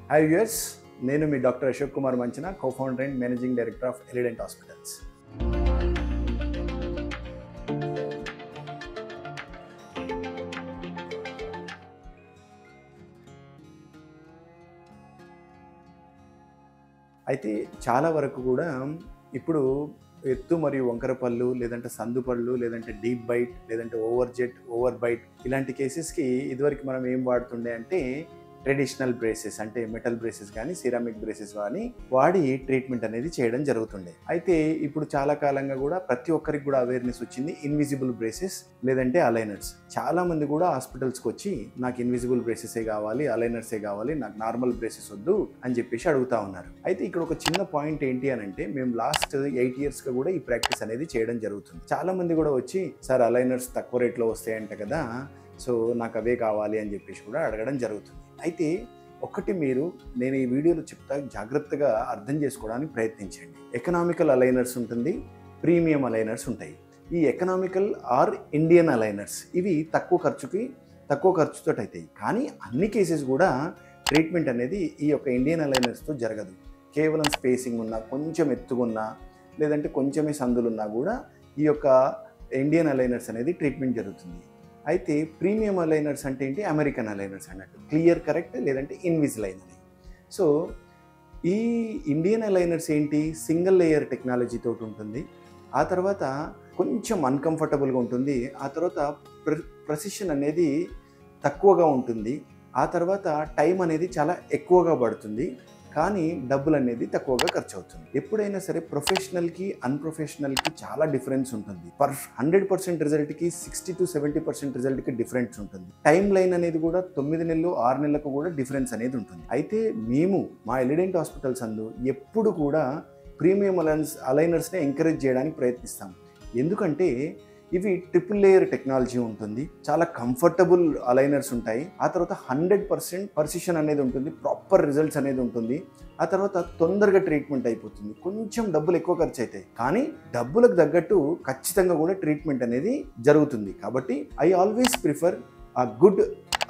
Hi viewers, నేను మీ doctor Ashok Kumar Manchana, co-founder and managing director of Elident hospitals. అయితే చాలా వరకు కూడా ఇప్పుడు ఎత్తు మరియు వంకర పళ్ళు, లేదంటే సందు పళ్ళు, లేదంటే డీప్ బైట్, లేదంటే ఓవర్ బైట్ ఇలాంటి కేసెస్కి ఇదివరకు మనం ఏం వాడుతుండే అంటే ట్రెడిషనల్ బ్రేసెస్, అంటే మెటల్ బ్రేసెస్ కానీ సిరామిక్ బ్రేసెస్ కానీ వాడి ట్రీట్మెంట్ అనేది చేయడం జరుగుతుండే. అయితే ఇప్పుడు చాలా కాలంగా కూడా ప్రతి ఒక్కరికి కూడా అవేర్నెస్ వచ్చింది ఇన్విజిబుల్ బ్రేసెస్ లేదంటే అలైనర్స్. చాలా మంది కూడా హాస్పిటల్స్కి వచ్చి నాకు ఇన్విజిబుల్ బ్రేసెసే కావాలి, అలైనర్సే కావాలి, నాకు నార్మల్ బ్రేసెస్ వద్దు అని చెప్పేసి అడుగుతా ఉన్నారు. అయితే ఇక్కడ ఒక చిన్న పాయింట్ ఏంటి అని అంటే, మేము లాస్ట్ 8 yearsగా కూడా ఈ ప్రాక్టీస్ అనేది చేయడం జరుగుతుంది. చాలా మంది కూడా వచ్చి సార్ అలైనర్స్ తక్కువ రేట్లో వస్తాయంట కదా, సో నాకు అవే కావాలి అని చెప్పేసి కూడా అడగడం జరుగుతుంది. అయితే ఒకటి నేను ఈ వీడియోలో చెప్తా, జాగ్రత్తగా అర్థం చేసుకోవడానికి ప్రయత్నించండి. ఎకనామికల్ అలైనర్స్ ఉంటుంది, ప్రీమియం అలైనర్స్ ఉంటాయి. ఈ ఎకనామికల్ ఆర్ ఇండియన్ అలైనర్స్ ఇవి తక్కువ ఖర్చుతో అవుతాయి. కానీ అన్ని కేసెస్ కూడా ట్రీట్మెంట్ అనేది ఈ యొక్క ఇండియన్ అలైనర్స్తో జరగదు. కేవలం స్పేసింగ్ ఉన్నా, కొంచెం ఎత్తుగున్నా, లేదంటే కొంచెమే సందులున్నా కూడా ఈ యొక్క ఇండియన్ అలైనర్స్ అనేది ట్రీట్మెంట్ జరుగుతుంది. అయితే ప్రీమియం అలైనర్స్ అంటే ఏంటి? అమెరికన్ అలైనర్స్ అన్నట్టు, క్లియర్ కరెక్ట్ లేదంటే ఇన్విజిలైన్ అని. సో ఈ ఇండియన్ అలైనర్స్ ఏంటి? సింగిల్ లేయర్ టెక్నాలజీ తోటి ఉంటుంది. ఆ తర్వాత కొంచెం అన్కంఫర్టబుల్గా ఉంటుంది. ఆ తర్వాత ప్రెసిషన్ అనేది తక్కువగా ఉంటుంది. ఆ తర్వాత టైం అనేది చాలా ఎక్కువగా పడుతుంది, కానీ డబ్బులు అనేది తక్కువగా ఖర్చు అవుతుంది. ఎప్పుడైనా సరే ప్రొఫెషనల్కి అన్ప్రొఫెషనల్కి చాలా డిఫరెన్స్ ఉంటుంది. 100% రిజల్ట్కి 60 to 70% రిజల్ట్కి డిఫరెన్స్ ఉంటుంది. టైం లైన్ అనేది కూడా 9 నెలలు 6 నెలలకు కూడా డిఫరెన్స్ అనేది ఉంటుంది. అయితే మేము మా ఎలిడెంట్ హాస్పిటల్స్ అందు ఎప్పుడు కూడా ప్రీమియం అలైనర్స్ని ఎంకరేజ్ చేయడానికి ప్రయత్నిస్తాం. ఎందుకంటే ఇవి ట్రిపుల్ లేయర్ టెక్నాలజీ ఉంటుంది, చాలా కంఫర్టబుల్ అలైనర్స్ ఉంటాయి. ఆ తర్వాత 100% పర్సిషన్ అనేది ఉంటుంది, ప్రాపర్ రిజల్ట్స్ అనేది ఉంటుంది. ఆ తర్వాత తొందరగా ట్రీట్మెంట్ అయిపోతుంది. కొంచెం డబ్బులు ఎక్కువ ఖర్చు అవుతాయి, కానీ డబ్బులకు తగ్గట్టు ఖచ్చితంగా కూడా ట్రీట్మెంట్ అనేది జరుగుతుంది. కాబట్టి I always prefer a good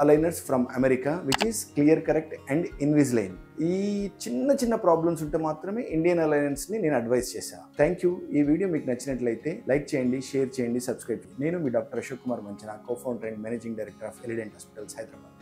aligners from America, which is clear correct and Invisalign. ఈ చిన్న ప్రాబ్లమ్స్ ఉంటే మాత్రమే ఇండియన్ అలైనర్స్ని నేను అడ్వైస్ చేశాను. Thank you. ఈ వీడియో మీకు నచ్చినట్లయితే లైక్ చేయండి, షేర్ చేయండి, సబ్స్క్రైబ్ చేయండి. నేను మీ doctor Ashok Kumar Manchana, co-founder and managing director of Elident hospitals, Hyderabad.